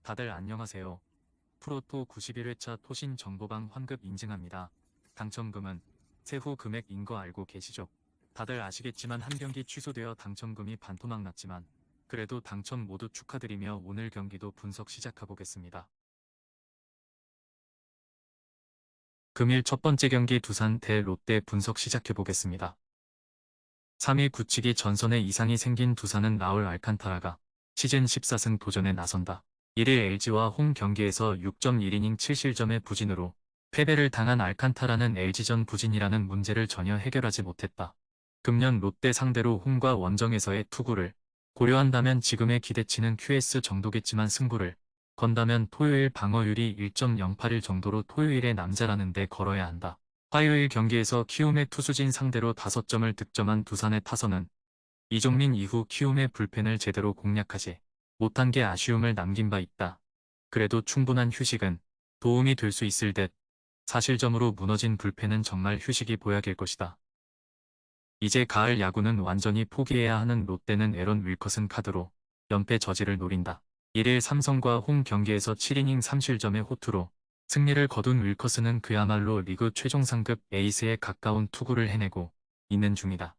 다들 안녕하세요. 프로토 91회차 토신 정보방 환급 인증합니다. 당첨금은 세후 금액인 거 알고 계시죠? 다들 아시겠지만 한 경기 취소되어 당첨금이 반토막 났지만 그래도 당첨 모두 축하드리며 오늘 경기도 분석 시작해보겠습니다. 금일 첫 번째 경기 두산 대 롯데 분석 시작해보겠습니다. 3위 굳히기 전선에 이상이 생긴 두산은 라울 알칸타라가 시즌 14승 도전에 나선다. 1일 LG와 홈 경기에서 6.1이닝 7실점의 부진으로 패배를 당한 알칸타라는 LG전 부진이라는 문제를 전혀 해결하지 못했다. 금년 롯데 상대로 홈과 원정에서의 투구를 고려한다면 지금의 기대치는 QS 정도겠지만 승부를 건다면 토요일 방어율이 1.081 정도로 토요일의 남자라는 데 걸어야 한다. 화요일 경기에서 키움의 투수진 상대로 5점을 득점한 두산의 타선은 이종민 이후 키움의 불펜을 제대로 공략하지 못한 게 아쉬움을 남긴 바 있다. 그래도 충분한 휴식은 도움이 될 수 있을 듯 4실점으로 무너진 불펜은 정말 휴식이 보약일 것이다. 이제 가을 야구는 완전히 포기해야 하는 롯데는 에런 윌커슨 카드로 연패 저지를 노린다. 1일 삼성과 홈 경기에서 7이닝 3실점의 호투로 승리를 거둔 윌커슨은 그야말로 리그 최종 상급 에이스에 가까운 투구를 해내고 있는 중이다.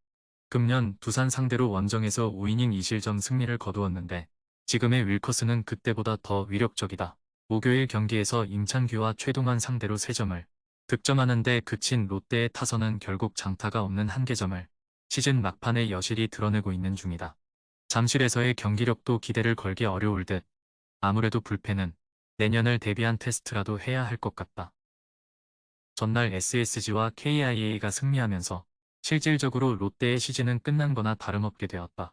금년 두산 상대로 원정에서 5이닝 2실점 승리를 거두었는데 지금의 윌커슨은 그때보다 더 위력적이다. 목요일 경기에서 임찬규와 최동환 상대로 3점을 득점하는데 그친 롯데의 타선은 결국 장타가 없는 한계점을 시즌 막판에 여실히 드러내고 있는 중이다. 잠실에서의 경기력도 기대를 걸기 어려울 듯 아무래도 불펜은 내년을 대비한 테스트라도 해야 할 것 같다. 전날 SSG와 KIA가 승리하면서 실질적으로 롯데의 시즌은 끝난 거나 다름없게 되었다.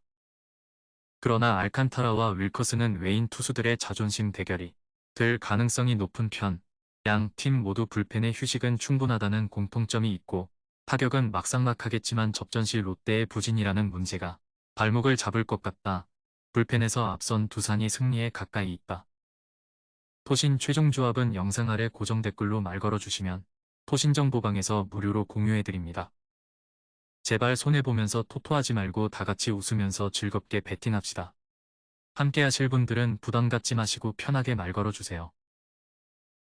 그러나 알칸타라와 윌커스는 외인 투수들의 자존심 대결이 될 가능성이 높은 편, 양 팀 모두 불펜의 휴식은 충분하다는 공통점이 있고 타격은 막상막하겠지만 접전시 롯데의 부진이라는 문제가 발목을 잡을 것 같다. 불펜에서 앞선 두산이 승리에 가까이 있다. 토신 최종 조합은 영상 아래 고정 댓글로 말 걸어주시면 토신정보방에서 무료로 공유해드립니다. 제발 손해보면서 토토하지 말고 다같이 웃으면서 즐겁게 배팅합시다. 함께 하실 분들은 부담 갖지 마시고 편하게 말 걸어주세요.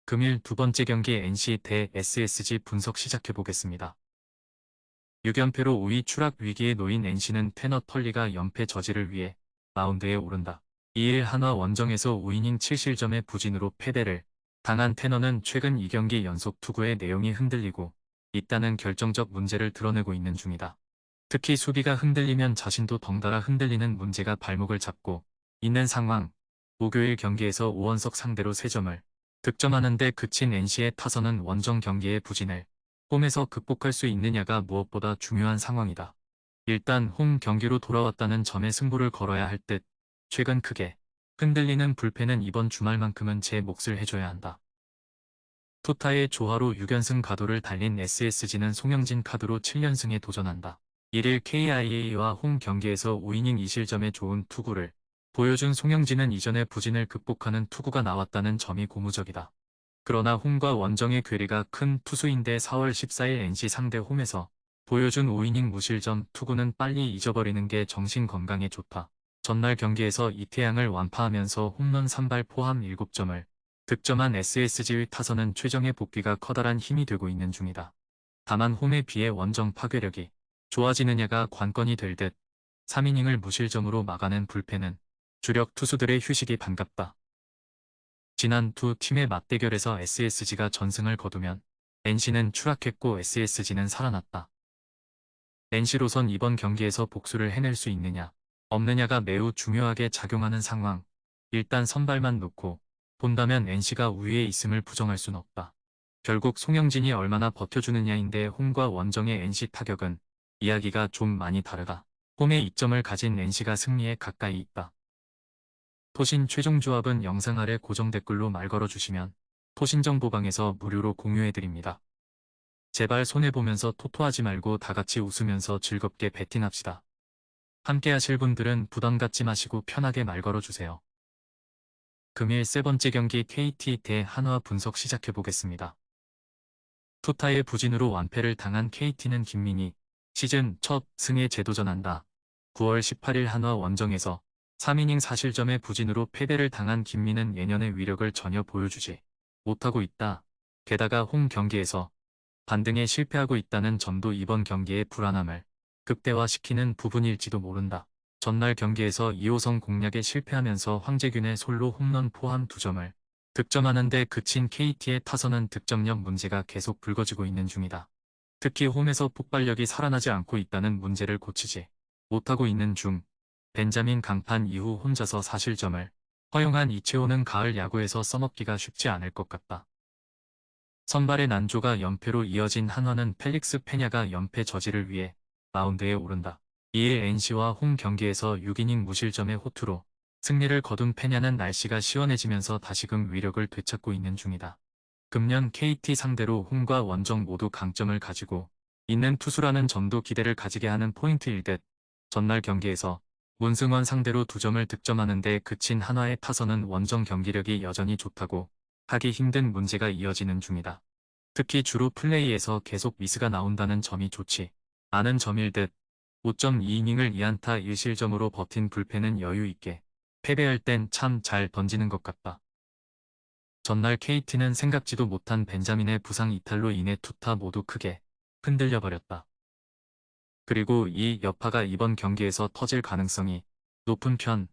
금일 두 번째 경기 NC 대 SSG 분석 시작해보겠습니다. 6연패로 5위 추락 위기에 놓인 NC는 테너 털리가 연패 저지를 위해 마운드에 오른다. 2일 한화 원정에서 5이닝 7실점의 부진으로 패배를 당한 테너는 최근 2경기 연속 투구의 내용이 흔들리고 있다는 결정적 문제를 드러내고 있는 중이다. 특히 수비가 흔들리면 자신도 덩달아 흔들리는 문제가 발목을 잡고 있는 상황. 목요일 경기에서 오원석 상대로 3점을 득점하는데 그친 NC의 타선은 원정 경기의 부진을 홈에서 극복할 수 있느냐가 무엇보다 중요한 상황이다. 일단 홈 경기로 돌아왔다는 점에 승부를 걸어야 할 듯 최근 크게 흔들리는 불펜은 이번 주말만큼은 제 몫을 해줘야 한다. 투타의 조화로 6연승 가도를 달린 SSG는 송영진 카드로 7연승에 도전한다. 1일 KIA와 홈 경기에서 5이닝 2실점의 좋은 투구를 보여준 송영진은 이전의 부진을 극복하는 투구가 나왔다는 점이 고무적이다. 그러나 홈과 원정의 괴리가 큰 투수인데 4월 14일 NC 상대 홈에서 보여준 5이닝 무실점 투구는 빨리 잊어버리는 게 정신 건강에 좋다. 전날 경기에서 이태양을 완파하면서 홈런 3발 포함 7점을 득점한 SSG의 타선은 최정의 복귀가 커다란 힘이 되고 있는 중이다. 다만 홈에 비해 원정 파괴력이 좋아지느냐가 관건이 될 듯 3이닝을 무실점으로 막아낸 불펜은 주력 투수들의 휴식이 반갑다. 지난 두 팀의 맞대결에서 SSG가 전승을 거두면 NC는 추락했고 SSG는 살아났다. NC로선 이번 경기에서 복수를 해낼 수 있느냐, 없느냐가 매우 중요하게 작용하는 상황. 일단 선발만 놓고 본다면 NC가 우위에 있음을 부정할 순 없다. 결국 송영진이 얼마나 버텨주느냐인데 홈과 원정의 NC 타격은 이야기가 좀 많이 다르다. 홈에 이점을 가진 NC가 승리에 가까이 있다. 토신 최종 조합은 영상 아래 고정 댓글로 말 걸어주시면 토신정보방에서 무료로 공유해드립니다. 제발 손해보면서 토토하지 말고 다같이 웃으면서 즐겁게 배팅합시다. 함께 하실 분들은 부담 갖지 마시고 편하게 말 걸어주세요. 금일 세 번째 경기 KT 대 한화 분석 시작해보겠습니다. 투타의 부진으로 완패를 당한 KT는 김민희 시즌 첫 승에 재도전한다. 9월 18일 한화 원정에서 3이닝 4실점의 부진으로 패배를 당한 김민은 예년의 위력을 전혀 보여주지 못하고 있다. 게다가 홈 경기에서 반등에 실패하고 있다는 점도 이번 경기의 불안함을 극대화시키는 부분일지도 모른다. 전날 경기에서 2호선 공략에 실패하면서 황재균의 솔로 홈런 포함 2점을 득점하는 데 그친 KT의 타선은 득점력 문제가 계속 불거지고 있는 중이다. 특히 홈에서 폭발력이 살아나지 않고 있다는 문제를 고치지 못하고 있는 중 벤자민 강판 이후 혼자서 4실점을 허용한 이채호는 가을 야구에서 써먹기가 쉽지 않을 것 같다. 선발의 난조가 연패로 이어진 한화는 펠릭스 페냐가 연패 저지를 위해 마운드에 오른다. 이에 NC와 홈 경기에서 6이닝 무실점의 호투로 승리를 거둔 페냐는 날씨가 시원해지면서 다시금 위력을 되찾고 있는 중이다. 금년 KT 상대로 홈과 원정 모두 강점을 가지고 있는 투수라는 점도 기대를 가지게 하는 포인트일 듯 전날 경기에서 문승원 상대로 2점을 득점하는 데 그친 한화의 타선은 원정 경기력이 여전히 좋다고 하기 힘든 문제가 이어지는 중이다. 특히 주로 플레이에서 계속 미스가 나온다는 점이 좋지 않은 점일 듯 5.2이닝을 2안타 1실점으로 버틴 불펜은 여유 있게 패배할 땐 참 잘 던지는 것 같다. 전날 KT는 생각지도 못한 벤자민의 부상 이탈로 인해 투타 모두 크게 흔들려 버렸다. 그리고 이 여파가 이번 경기에서 터질 가능성이 높은 편.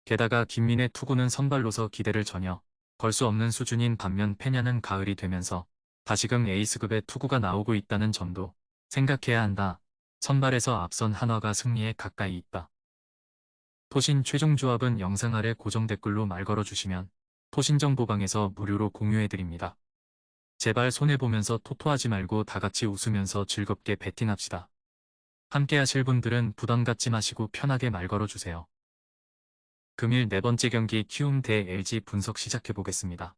게다가 김민의 투구는 선발로서 기대를 전혀 걸 수 없는 수준인 반면 페냐는 가을이 되면서 다시금 에이스급의 투구가 나오고 있다는 점도 생각해야 한다. 선발에서 앞선 한화가 승리에 가까이 있다. 토신 최종 조합은 영상 아래 고정 댓글로 말 걸어주시면 토신정보방에서 무료로 공유해드립니다. 제발 손해보면서 토토하지 말고 다같이 웃으면서 즐겁게 배팅합시다. 함께 하실 분들은 부담 갖지 마시고 편하게 말 걸어주세요. 금일 네 번째 경기 키움 대 LG 분석 시작해보겠습니다.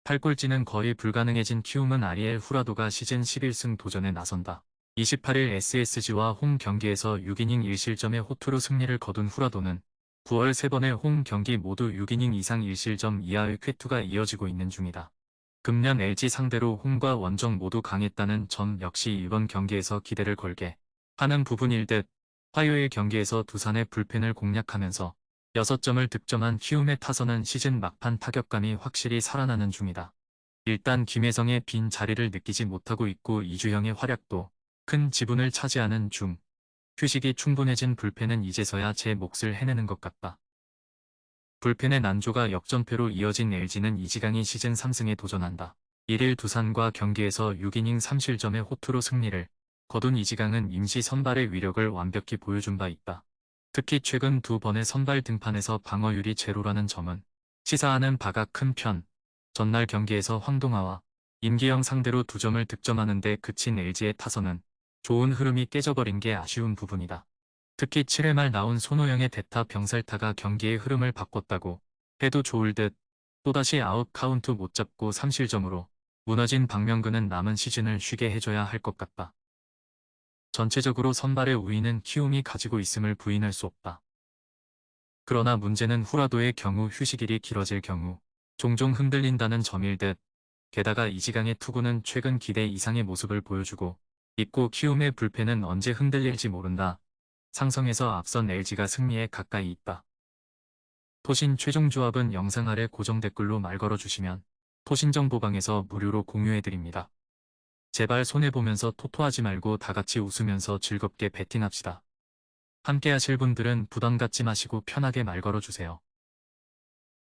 8골찌는 거의 불가능해진 키움은 아리엘 후라도가 시즌 11승 도전에 나선다. 28일 SSG와 홈 경기에서 6이닝 1실점의 호투로 승리를 거둔 후라도는 9월 3번의 홈 경기 모두 6이닝 이상 1실점 이하의 쾌투가 이어지고 있는 중이다. 금년 LG 상대로 홈과 원정 모두 강했다는 점 역시 이번 경기에서 기대를 걸게 하는 부분일 듯 화요일 경기에서 두산의 불펜을 공략하면서 6점을 득점한 키움의 타선은 시즌 막판 타격감이 확실히 살아나는 중이다. 일단 김혜성의 빈 자리를 느끼지 못하고 있고 이주영의 활약도 큰 지분을 차지하는 중 휴식이 충분해진 불펜은 이제서야 제 몫을 해내는 것 같다. 불펜의 난조가 역전패로 이어진 LG는 이지강이 시즌 3승에 도전한다. 1일 두산과 경기에서 6이닝 3실점의 호투로 승리를 거둔 이지강은 임시 선발의 위력을 완벽히 보여준 바 있다. 특히 최근 2번의 선발 등판에서 방어율이 제로라는 점은 시사하는 바가 큰 편. 전날 경기에서 황동아와 임기영 상대로 2점을 득점하는 데 그친 LG의 타선은 좋은 흐름이 깨져버린 게 아쉬운 부분이다. 특히 7회 말 나온 손호영의 대타 병살타가 경기의 흐름을 바꿨다고 해도 좋을 듯 또다시 아웃 카운트 못 잡고 3실점으로 무너진 박명근은 남은 시즌을 쉬게 해줘야 할 것 같다. 전체적으로 선발의 우위는 키움이 가지고 있음을 부인할 수 없다. 그러나 문제는 후라도의 경우 휴식일이 길어질 경우 종종 흔들린다는 점일 듯 게다가 이지강의 투구는 최근 기대 이상의 모습을 보여주고 있고 키움의 불펜은 언제 흔들릴지 모른다. 상성에서 앞선 LG가 승리에 가까이 있다. 토신 최종 조합은 영상 아래 고정 댓글로 말 걸어주시면 토신정보방에서 무료로 공유해드립니다. 제발 손해보면서 토토하지 말고 다같이 웃으면서 즐겁게 배팅합시다. 함께 하실 분들은 부담 갖지 마시고 편하게 말 걸어주세요.